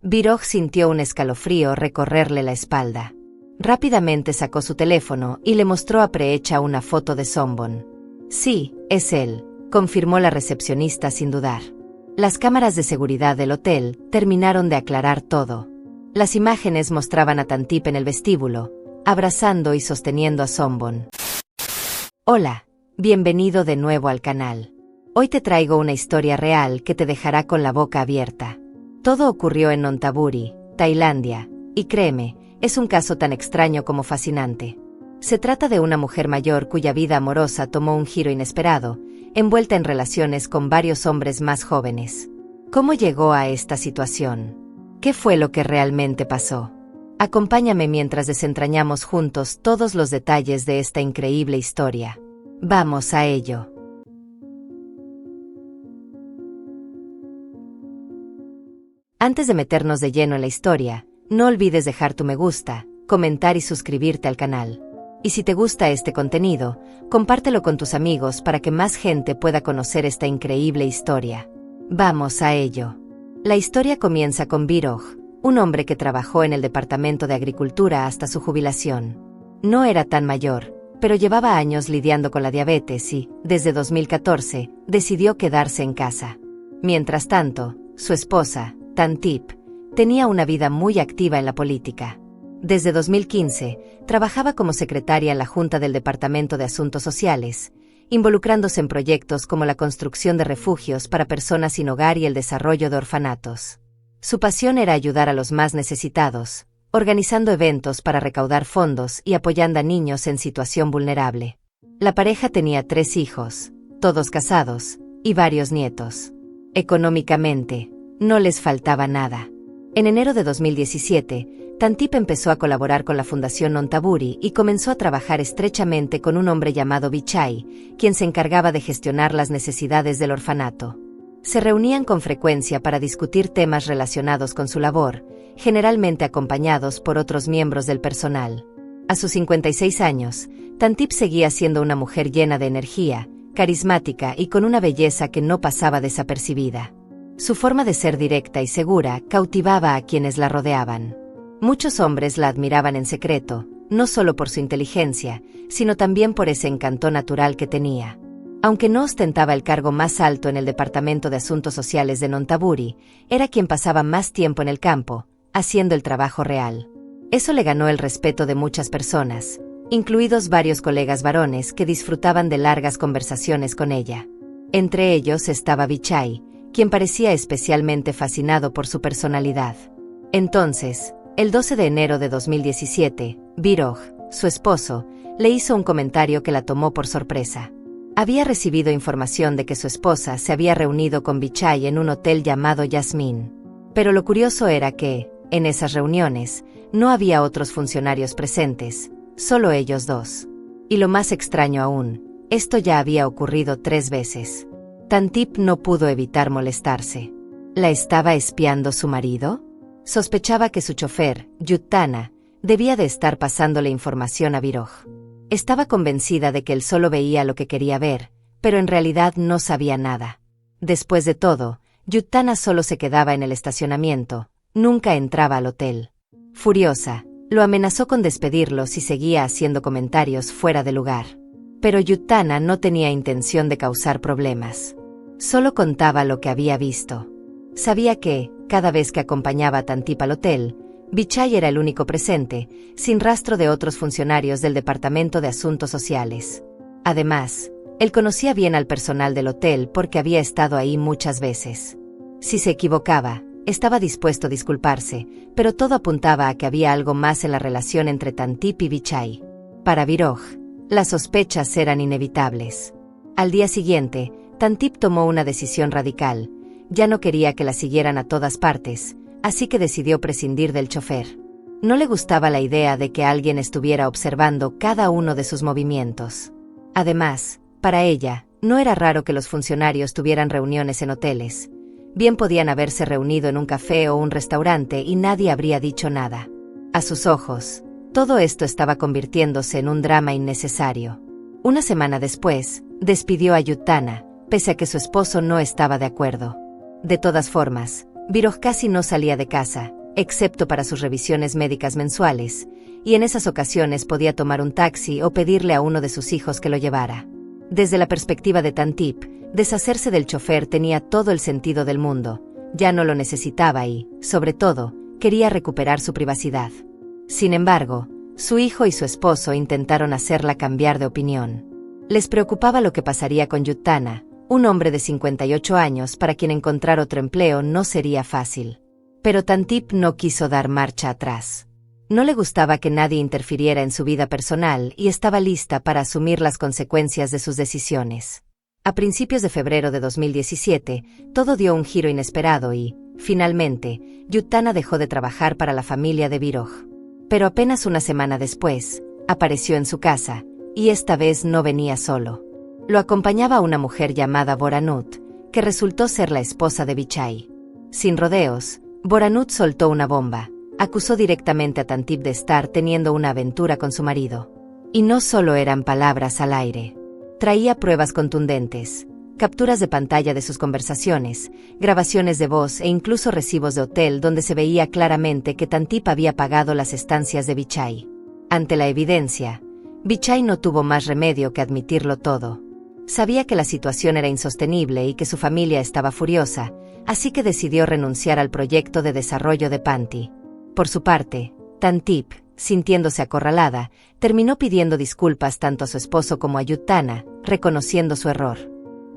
Viroj sintió un escalofrío recorrerle la espalda. Rápidamente sacó su teléfono y le mostró a Preecha una foto de Sombon. Sí, es él, confirmó la recepcionista sin dudar. Las cámaras de seguridad del hotel terminaron de aclarar todo. Las imágenes mostraban a Tantip en el vestíbulo, abrazando y sosteniendo a Sombon. Hola, bienvenido de nuevo al canal. Hoy te traigo una historia real que te dejará con la boca abierta. Todo ocurrió en Nonthaburi, Tailandia, y créeme, es un caso tan extraño como fascinante. Se trata de una mujer mayor cuya vida amorosa tomó un giro inesperado, envuelta en relaciones con varios hombres más jóvenes. ¿Cómo llegó a esta situación? ¿Qué fue lo que realmente pasó? Acompáñame mientras desentrañamos juntos todos los detalles de esta increíble historia. Vamos a ello. Antes de meternos de lleno en la historia, no olvides dejar tu me gusta, comentar y suscribirte al canal. Y si te gusta este contenido, compártelo con tus amigos para que más gente pueda conocer esta increíble historia. Vamos a ello. La historia comienza con Viroj, un hombre que trabajó en el Departamento de Agricultura hasta su jubilación. No era tan mayor, pero llevaba años lidiando con la diabetes y, desde 2014, decidió quedarse en casa. Mientras tanto, su esposa, Tantip, tenía una vida muy activa en la política. Desde 2015, trabajaba como secretaria en la Junta del Departamento de Asuntos Sociales, involucrándose en proyectos como la construcción de refugios para personas sin hogar y el desarrollo de orfanatos. Su pasión era ayudar a los más necesitados, organizando eventos para recaudar fondos y apoyando a niños en situación vulnerable. La pareja tenía 3 hijos, todos casados, y varios nietos. Económicamente, no les faltaba nada. En enero de 2017, Tantip empezó a colaborar con la Fundación Nonthaburi y comenzó a trabajar estrechamente con un hombre llamado Vichai, quien se encargaba de gestionar las necesidades del orfanato. Se reunían con frecuencia para discutir temas relacionados con su labor, generalmente acompañados por otros miembros del personal. A sus 56 años, Tantip seguía siendo una mujer llena de energía, carismática y con una belleza que no pasaba desapercibida. Su forma de ser directa y segura cautivaba a quienes la rodeaban. Muchos hombres la admiraban en secreto, no solo por su inteligencia, sino también por ese encanto natural que tenía. Aunque no ostentaba el cargo más alto en el Departamento de Asuntos Sociales de Nonthaburi, era quien pasaba más tiempo en el campo, haciendo el trabajo real. Eso le ganó el respeto de muchas personas, incluidos varios colegas varones que disfrutaban de largas conversaciones con ella. Entre ellos estaba Vichai, quien parecía especialmente fascinado por su personalidad. Entonces, el 12 de enero de 2017, Viroj, su esposo, le hizo un comentario que la tomó por sorpresa. Había recibido información de que su esposa se había reunido con Vichai en un hotel llamado Yasmin. Pero lo curioso era que, en esas reuniones, no había otros funcionarios presentes, solo ellos dos. Y lo más extraño aún, esto ya había ocurrido 3 veces. Tantip no pudo evitar molestarse. ¿La estaba espiando su marido? Sospechaba que su chofer, Yuttana, debía de estar pasándole información a Viroj. Estaba convencida de que él solo veía lo que quería ver, pero en realidad no sabía nada. Después de todo, Yuttana solo se quedaba en el estacionamiento, nunca entraba al hotel. Furiosa, lo amenazó con despedirlo si seguía haciendo comentarios fuera de lugar. Pero Yuttana no tenía intención de causar problemas. Solo contaba lo que había visto. Sabía que, cada vez que acompañaba a Tantip al hotel, Vichai era el único presente, sin rastro de otros funcionarios del Departamento de Asuntos Sociales. Además, él conocía bien al personal del hotel porque había estado ahí muchas veces. Si se equivocaba, estaba dispuesto a disculparse, pero todo apuntaba a que había algo más en la relación entre Tantip y Vichai. Para Viroj, las sospechas eran inevitables. Al día siguiente, Tantip tomó una decisión radical. Ya no quería que la siguieran a todas partes, así que decidió prescindir del chofer. No le gustaba la idea de que alguien estuviera observando cada uno de sus movimientos. Además, para ella, no era raro que los funcionarios tuvieran reuniones en hoteles. Bien podían haberse reunido en un café o un restaurante y nadie habría dicho nada. A sus ojos, todo esto estaba convirtiéndose en un drama innecesario. Una semana después, despidió a Yuttana, pese a que su esposo no estaba de acuerdo. De todas formas, Viroj casi no salía de casa, excepto para sus revisiones médicas mensuales, y en esas ocasiones podía tomar un taxi o pedirle a uno de sus hijos que lo llevara. Desde la perspectiva de Tantip, deshacerse del chofer tenía todo el sentido del mundo, ya no lo necesitaba y, sobre todo, quería recuperar su privacidad. Sin embargo, su hijo y su esposo intentaron hacerla cambiar de opinión. Les preocupaba lo que pasaría con Yuttana, un hombre de 58 años para quien encontrar otro empleo no sería fácil. Pero Tantip no quiso dar marcha atrás. No le gustaba que nadie interfiriera en su vida personal y estaba lista para asumir las consecuencias de sus decisiones. A principios de febrero de 2017, todo dio un giro inesperado y, finalmente, Yuttana dejó de trabajar para la familia de Viroj. Pero apenas una semana después, apareció en su casa, y esta vez no venía solo. Lo acompañaba una mujer llamada Boranut, que resultó ser la esposa de Vichai. Sin rodeos, Boranut soltó una bomba. Acusó directamente a Tantip de estar teniendo una aventura con su marido. Y no solo eran palabras al aire. Traía pruebas contundentes, capturas de pantalla de sus conversaciones, grabaciones de voz e incluso recibos de hotel donde se veía claramente que Tantip había pagado las estancias de Vichai. Ante la evidencia, Vichai no tuvo más remedio que admitirlo todo. Sabía que la situación era insostenible y que su familia estaba furiosa, así que decidió renunciar al proyecto de desarrollo de Panti. Por su parte, Tantip, sintiéndose acorralada, terminó pidiendo disculpas tanto a su esposo como a Yuttana, reconociendo su error.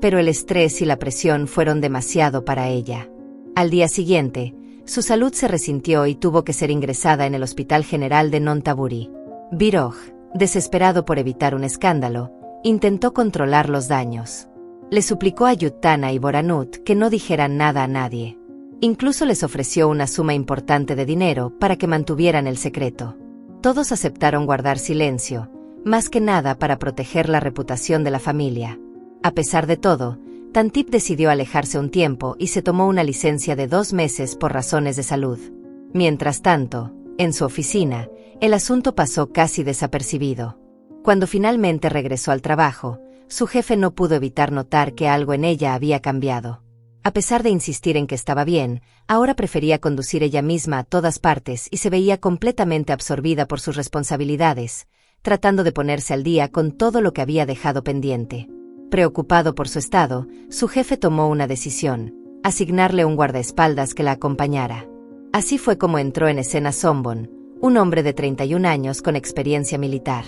Pero el estrés y la presión fueron demasiado para ella. Al día siguiente, su salud se resintió y tuvo que ser ingresada en el Hospital General de Nonthaburi. Viroj, desesperado por evitar un escándalo, intentó controlar los daños. Le suplicó a Yuttana y Boranut que no dijeran nada a nadie. Incluso les ofreció una suma importante de dinero para que mantuvieran el secreto. Todos aceptaron guardar silencio, más que nada para proteger la reputación de la familia. A pesar de todo, Tantip decidió alejarse un tiempo y se tomó una licencia de 2 meses por razones de salud. Mientras tanto, en su oficina, el asunto pasó casi desapercibido. Cuando finalmente regresó al trabajo, su jefe no pudo evitar notar que algo en ella había cambiado. A pesar de insistir en que estaba bien, ahora prefería conducir ella misma a todas partes y se veía completamente absorbida por sus responsabilidades, tratando de ponerse al día con todo lo que había dejado pendiente. Preocupado por su estado, su jefe tomó una decisión: asignarle un guardaespaldas que la acompañara. Así fue como entró en escena Sombon, un hombre de 31 años con experiencia militar.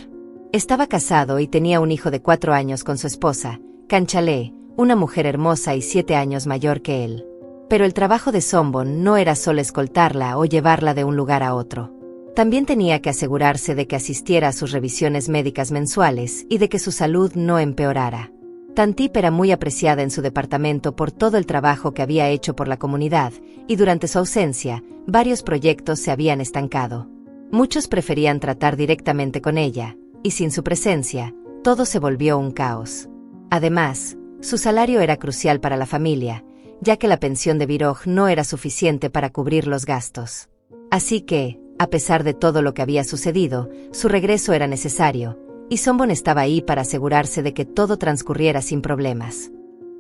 Estaba casado y tenía un hijo de 4 años con su esposa, Kanchalé, una mujer hermosa y 7 años mayor que él. Pero el trabajo de Sombon no era solo escoltarla o llevarla de un lugar a otro. También tenía que asegurarse de que asistiera a sus revisiones médicas mensuales y de que su salud no empeorara. Tantip era muy apreciada en su departamento por todo el trabajo que había hecho por la comunidad, y durante su ausencia, varios proyectos se habían estancado. Muchos preferían tratar directamente con ella, y sin su presencia, todo se volvió un caos. Además, su salario era crucial para la familia, ya que la pensión de Viroj no era suficiente para cubrir los gastos. Así que, a pesar de todo lo que había sucedido, su regreso era necesario, y Sombon estaba ahí para asegurarse de que todo transcurriera sin problemas.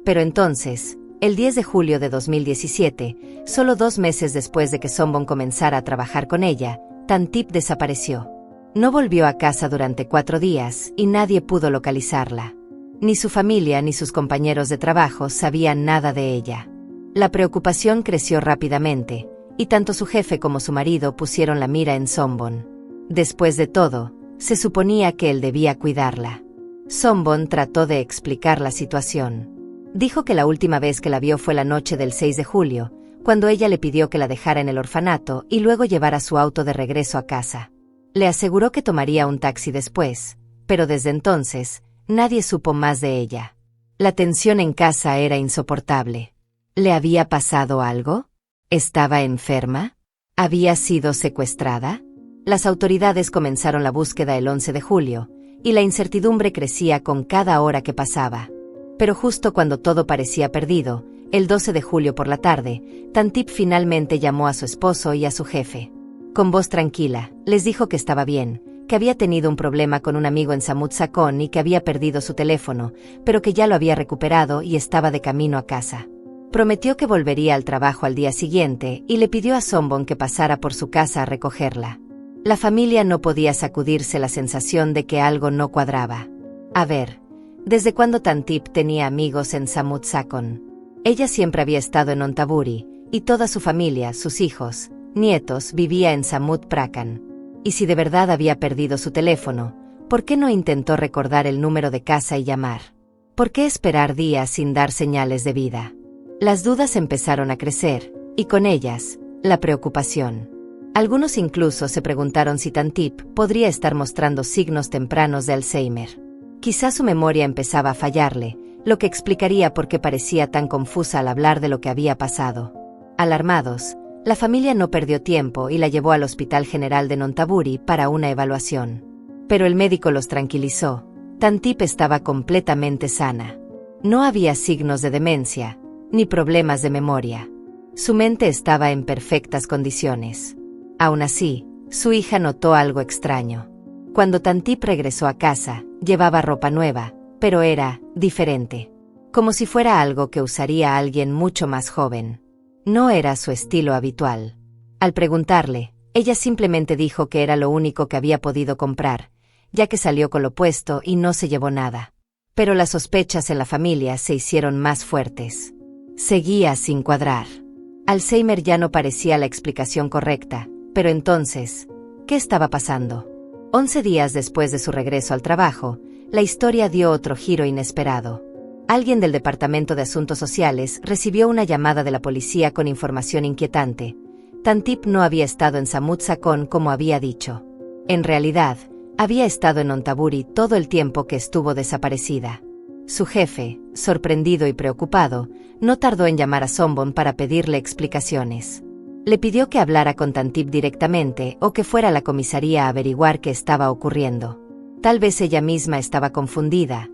Pero entonces, el 10 de julio de 2017, solo 2 meses después de que Sombon comenzara a trabajar con ella, Tantip desapareció. No volvió a casa durante 4 días y nadie pudo localizarla. Ni su familia ni sus compañeros de trabajo sabían nada de ella. La preocupación creció rápidamente, y tanto su jefe como su marido pusieron la mira en Sombon. Después de todo, se suponía que él debía cuidarla. Sombon trató de explicar la situación. Dijo que la última vez que la vio fue la noche del 6 de julio, cuando ella le pidió que la dejara en el orfanato y luego llevara su auto de regreso a casa. Le aseguró que tomaría un taxi después, pero desde entonces, nadie supo más de ella. La tensión en casa era insoportable. ¿Le había pasado algo? ¿Estaba enferma? ¿Había sido secuestrada? Las autoridades comenzaron la búsqueda el 11 de julio, y la incertidumbre crecía con cada hora que pasaba. Pero justo cuando todo parecía perdido, el 12 de julio por la tarde, Tantip finalmente llamó a su esposo y a su jefe. Con voz tranquila, les dijo que estaba bien, que había tenido un problema con un amigo en Samut Sakhon y que había perdido su teléfono, pero que ya lo había recuperado y estaba de camino a casa. Prometió que volvería al trabajo al día siguiente y le pidió a Sombon que pasara por su casa a recogerla. La familia no podía sacudirse la sensación de que algo no cuadraba. A ver, ¿desde cuándo Tantip tenía amigos en Samut Sakon? Ella siempre había estado en Ontaburi, y toda su familia, sus hijos, nietos, vivía en Samut Prakan. Y si de verdad había perdido su teléfono, ¿por qué no intentó recordar el número de casa y llamar? ¿Por qué esperar días sin dar señales de vida? Las dudas empezaron a crecer, y con ellas, la preocupación. Algunos incluso se preguntaron si Tantip podría estar mostrando signos tempranos de Alzheimer. Quizás su memoria empezaba a fallarle, lo que explicaría por qué parecía tan confusa al hablar de lo que había pasado. Alarmados, la familia no perdió tiempo y la llevó al Hospital General de Nonthaburi para una evaluación. Pero el médico los tranquilizó. Tantip estaba completamente sana. No había signos de demencia, ni problemas de memoria. Su mente estaba en perfectas condiciones. Aún así, su hija notó algo extraño. Cuando Tantip regresó a casa, llevaba ropa nueva, pero era diferente. Como si fuera algo que usaría alguien mucho más joven. No era su estilo habitual. Al preguntarle, ella simplemente dijo que era lo único que había podido comprar, ya que salió con lo puesto y no se llevó nada. Pero las sospechas en la familia se hicieron más fuertes. Seguía sin cuadrar. Alzheimer ya no parecía la explicación correcta, pero entonces, ¿qué estaba pasando? 11 días después de su regreso al trabajo, la historia dio otro giro inesperado. Alguien del Departamento de Asuntos Sociales recibió una llamada de la policía con información inquietante. Tantip no había estado en Samut Sakon como había dicho. En realidad, había estado en Nonthaburi todo el tiempo que estuvo desaparecida. Su jefe, sorprendido y preocupado, no tardó en llamar a Sombon para pedirle explicaciones. Le pidió que hablara con Tantip directamente o que fuera a la comisaría a averiguar qué estaba ocurriendo. Tal vez ella misma estaba confundida,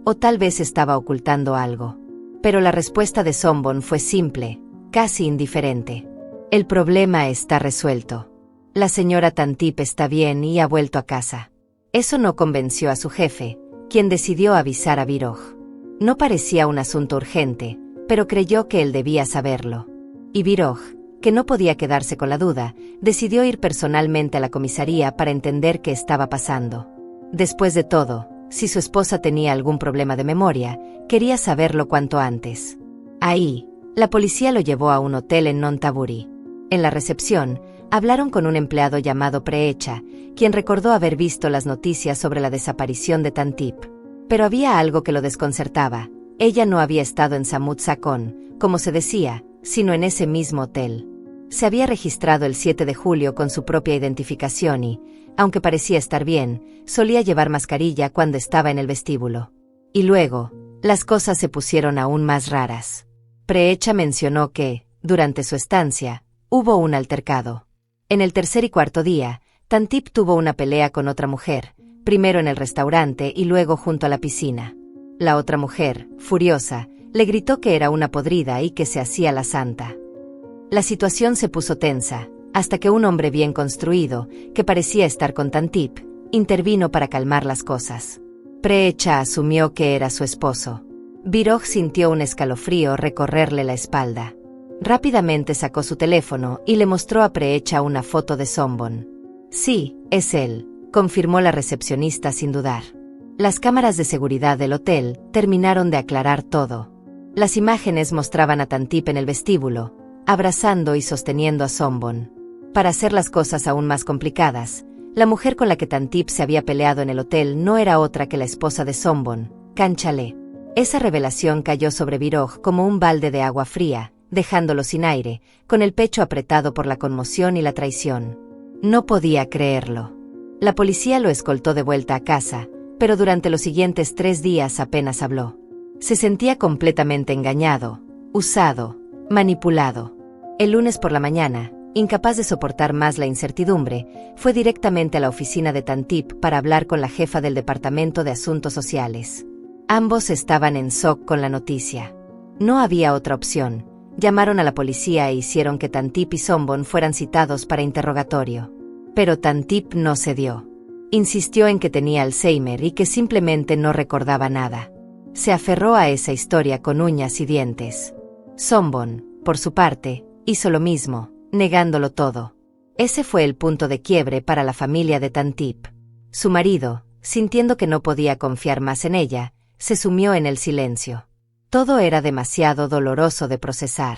o tal vez estaba ocultando algo. Pero la respuesta de Sombon fue simple, casi indiferente. El problema está resuelto. La señora Tantip está bien y ha vuelto a casa. Eso no convenció a su jefe, quien decidió avisar a Viroj. No parecía un asunto urgente, pero creyó que él debía saberlo. Y Viroj, que no podía quedarse con la duda, decidió ir personalmente a la comisaría para entender qué estaba pasando. Después de todo, si su esposa tenía algún problema de memoria, quería saberlo cuanto antes. Ahí, la policía lo llevó a un hotel en Nonthaburi. En la recepción, hablaron con un empleado llamado Preecha, quien recordó haber visto las noticias sobre la desaparición de Tantip. Pero había algo que lo desconcertaba. Ella no había estado en Samut Sakon, como se decía, sino en ese mismo hotel. Se había registrado el 7 de julio con su propia identificación y, aunque parecía estar bien, solía llevar mascarilla cuando estaba en el vestíbulo. Y luego, las cosas se pusieron aún más raras. Preecha mencionó que, durante su estancia, hubo un altercado. En el tercer y cuarto día, Tantip tuvo una pelea con otra mujer, primero en el restaurante y luego junto a la piscina. La otra mujer, furiosa, le gritó que era una podrida y que se hacía la santa. La situación se puso tensa, hasta que un hombre bien construido, que parecía estar con Tantip, intervino para calmar las cosas. Preecha asumió que era su esposo. Viroj sintió un escalofrío recorrerle la espalda. Rápidamente sacó su teléfono y le mostró a Preecha una foto de Sombon. Sí, es él, confirmó la recepcionista sin dudar. Las cámaras de seguridad del hotel terminaron de aclarar todo. Las imágenes mostraban a Tantip en el vestíbulo, abrazando y sosteniendo a Sombon. Para hacer las cosas aún más complicadas, la mujer con la que Tantip se había peleado en el hotel no era otra que la esposa de Sombon, Kanchale. Esa revelación cayó sobre Viroj como un balde de agua fría, dejándolo sin aire, con el pecho apretado por la conmoción y la traición. No podía creerlo. La policía lo escoltó de vuelta a casa, pero durante los siguientes 3 días apenas habló. Se sentía completamente engañado, usado, manipulado. El lunes por la mañana, incapaz de soportar más la incertidumbre, fue directamente a la oficina de Tantip para hablar con la jefa del Departamento de Asuntos Sociales. Ambos estaban en shock con la noticia. No había otra opción. Llamaron a la policía e hicieron que Tantip y Sombon fueran citados para interrogatorio. Pero Tantip no cedió. Insistió en que tenía Alzheimer y que simplemente no recordaba nada. Se aferró a esa historia con uñas y dientes. Sombon, por su parte, hizo lo mismo, negándolo todo. Ese fue el punto de quiebre para la familia de Tantip. Su marido, sintiendo que no podía confiar más en ella, se sumió en el silencio. Todo era demasiado doloroso de procesar.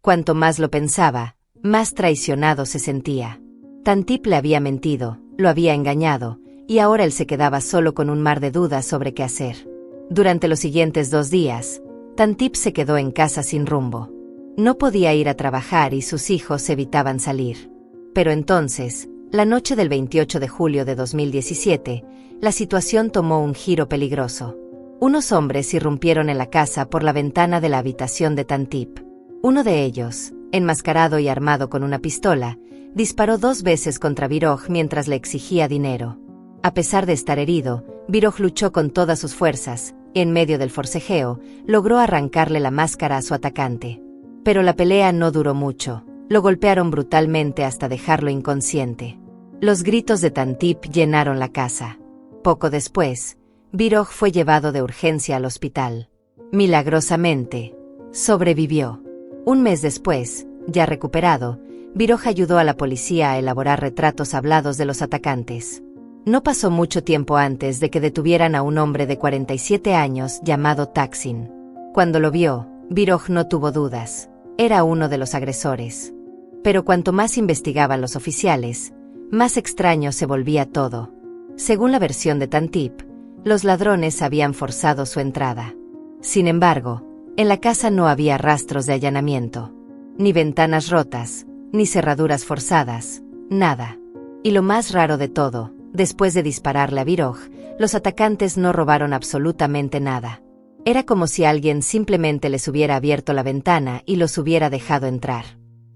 Cuanto más lo pensaba, más traicionado se sentía. Tantip le había mentido, lo había engañado, y ahora él se quedaba solo con un mar de dudas sobre qué hacer. Durante los siguientes 2 días, Tantip se quedó en casa sin rumbo. No podía ir a trabajar y sus hijos evitaban salir. Pero entonces, la noche del 28 de julio de 2017, la situación tomó un giro peligroso. Unos hombres irrumpieron en la casa por la ventana de la habitación de Tantip. Uno de ellos, enmascarado y armado con una pistola, disparó 2 veces contra Viroj mientras le exigía dinero. A pesar de estar herido, Viroj luchó con todas sus fuerzas, y en medio del forcejeo, logró arrancarle la máscara a su atacante. Pero la pelea no duró mucho, lo golpearon brutalmente hasta dejarlo inconsciente. Los gritos de Tantip llenaron la casa. Poco después, Viroj fue llevado de urgencia al hospital. Milagrosamente, sobrevivió. Un mes después, ya recuperado, Viroj ayudó a la policía a elaborar retratos hablados de los atacantes. No pasó mucho tiempo antes de que detuvieran a un hombre de 47 años llamado Taksin. Cuando lo vio, Viroj no tuvo dudas. Era uno de los agresores. Pero cuanto más investigaban los oficiales, más extraño se volvía todo. Según la versión de Tantip, los ladrones habían forzado su entrada. Sin embargo, en la casa no había rastros de allanamiento. Ni ventanas rotas, ni cerraduras forzadas, nada. Y lo más raro de todo, después de dispararle a Viroj, los atacantes no robaron absolutamente nada. Era como si alguien simplemente les hubiera abierto la ventana y los hubiera dejado entrar.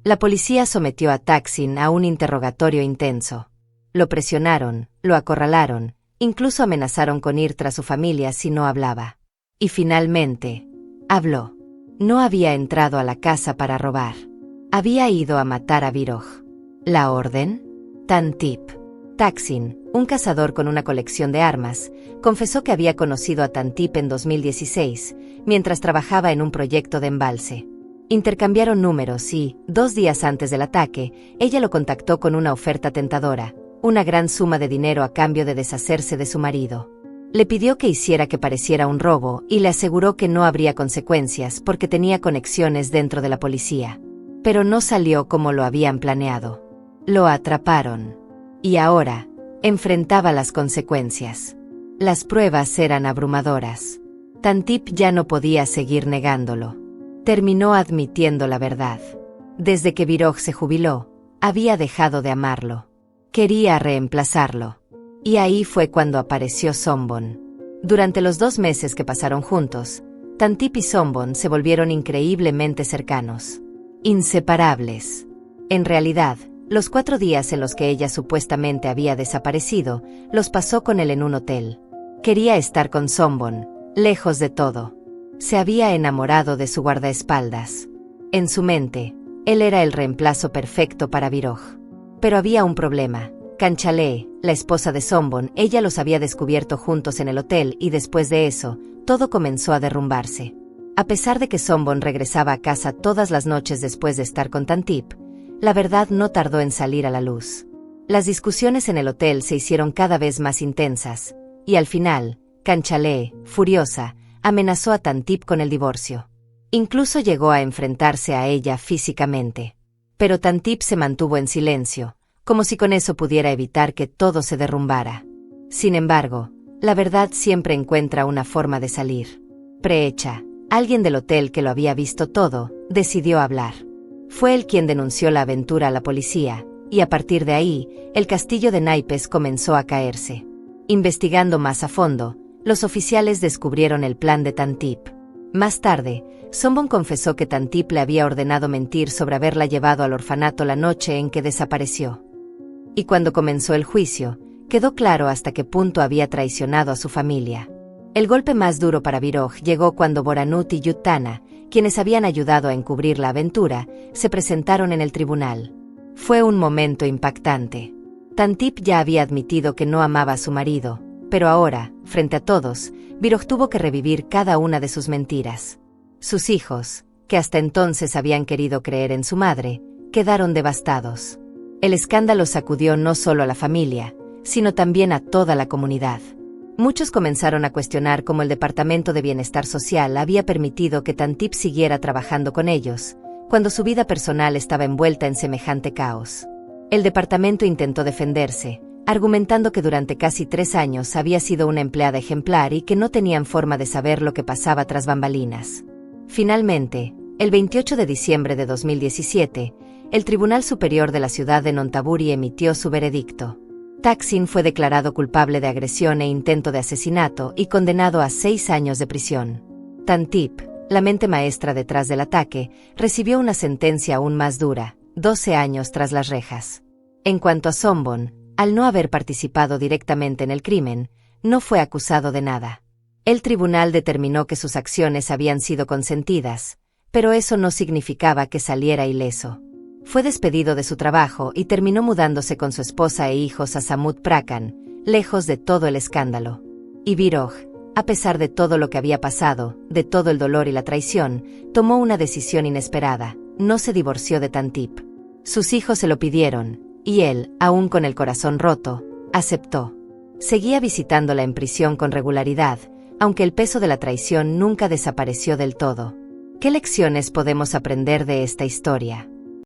La policía sometió a Taksin a un interrogatorio intenso. Lo presionaron, lo acorralaron, incluso amenazaron con ir tras su familia si no hablaba. Y finalmente, habló. No había entrado a la casa para robar. Había ido a matar a Viroj. ¿La orden? Tantip. Taksin, un cazador con una colección de armas, confesó que había conocido a Tantip en 2016, mientras trabajaba en un proyecto de embalse. Intercambiaron números y, 2 días antes del ataque, ella lo contactó con una oferta tentadora, una gran suma de dinero a cambio de deshacerse de su marido. Le pidió que hiciera que pareciera un robo y le aseguró que no habría consecuencias porque tenía conexiones dentro de la policía. Pero no salió como lo habían planeado. Lo atraparon. Y ahora, enfrentaba las consecuencias. Las pruebas eran abrumadoras. Tantip ya no podía seguir negándolo. Terminó admitiendo la verdad. Desde que Viroj se jubiló, había dejado de amarlo. Quería reemplazarlo. Y ahí fue cuando apareció Sombon. Durante los 2 meses que pasaron juntos, Tantip y Sombon se volvieron increíblemente cercanos. Inseparables. En realidad, los 4 días en los que ella supuestamente había desaparecido, los pasó con él en un hotel. Quería estar con Sombon, lejos de todo. Se había enamorado de su guardaespaldas. En su mente, él era el reemplazo perfecto para Viroj. Pero había un problema. Kanchale, la esposa de Sombon, ella los había descubierto juntos en el hotel y después de eso, todo comenzó a derrumbarse. A pesar de que Sombon regresaba a casa todas las noches después de estar con Tantip, la verdad no tardó en salir a la luz. Las discusiones en el hotel se hicieron cada vez más intensas, y al final, Kanchale, furiosa, amenazó a Tantip con el divorcio. Incluso llegó a enfrentarse a ella físicamente. Pero Tantip se mantuvo en silencio, como si con eso pudiera evitar que todo se derrumbara. Sin embargo, la verdad siempre encuentra una forma de salir. Preecha, alguien del hotel que lo había visto todo, decidió hablar. Fue él quien denunció la aventura a la policía, y a partir de ahí, el castillo de naipes comenzó a caerse. Investigando más a fondo, los oficiales descubrieron el plan de Tantip. Más tarde, Sombon confesó que Tantip le había ordenado mentir sobre haberla llevado al orfanato la noche en que desapareció. Y cuando comenzó el juicio, quedó claro hasta qué punto había traicionado a su familia. El golpe más duro para Viroj llegó cuando Boranut y Yuttana, quienes habían ayudado a encubrir la aventura, se presentaron en el tribunal. Fue un momento impactante. Tantip ya había admitido que no amaba a su marido, pero ahora, frente a todos, Viroj tuvo que revivir cada una de sus mentiras. Sus hijos, que hasta entonces habían querido creer en su madre, quedaron devastados. El escándalo sacudió no solo a la familia, sino también a toda la comunidad. Muchos comenzaron a cuestionar cómo el Departamento de Bienestar Social había permitido que Tantip siguiera trabajando con ellos, cuando su vida personal estaba envuelta en semejante caos. El departamento intentó defenderse, argumentando que durante casi 3 años había sido una empleada ejemplar y que no tenían forma de saber lo que pasaba tras bambalinas. Finalmente, el 28 de diciembre de 2017, el Tribunal Superior de la ciudad de Nonthaburi emitió su veredicto. Thaksin fue declarado culpable de agresión e intento de asesinato y condenado a 6 años de prisión. Tantip, la mente maestra detrás del ataque, recibió una sentencia aún más dura, 12 años tras las rejas. En cuanto a Sombon, al no haber participado directamente en el crimen, no fue acusado de nada. El tribunal determinó que sus acciones habían sido consentidas, pero eso no significaba que saliera ileso. Fue despedido de su trabajo y terminó mudándose con su esposa e hijos a Samut Prakan, lejos de todo el escándalo. Y Viroj, a pesar de todo lo que había pasado, de todo el dolor y la traición, tomó una decisión inesperada: no se divorció de Tantip. Sus hijos se lo pidieron, y él, aún con el corazón roto, aceptó. Seguía visitándola en prisión con regularidad, aunque el peso de la traición nunca desapareció del todo. ¿Qué lecciones podemos aprender de esta historia?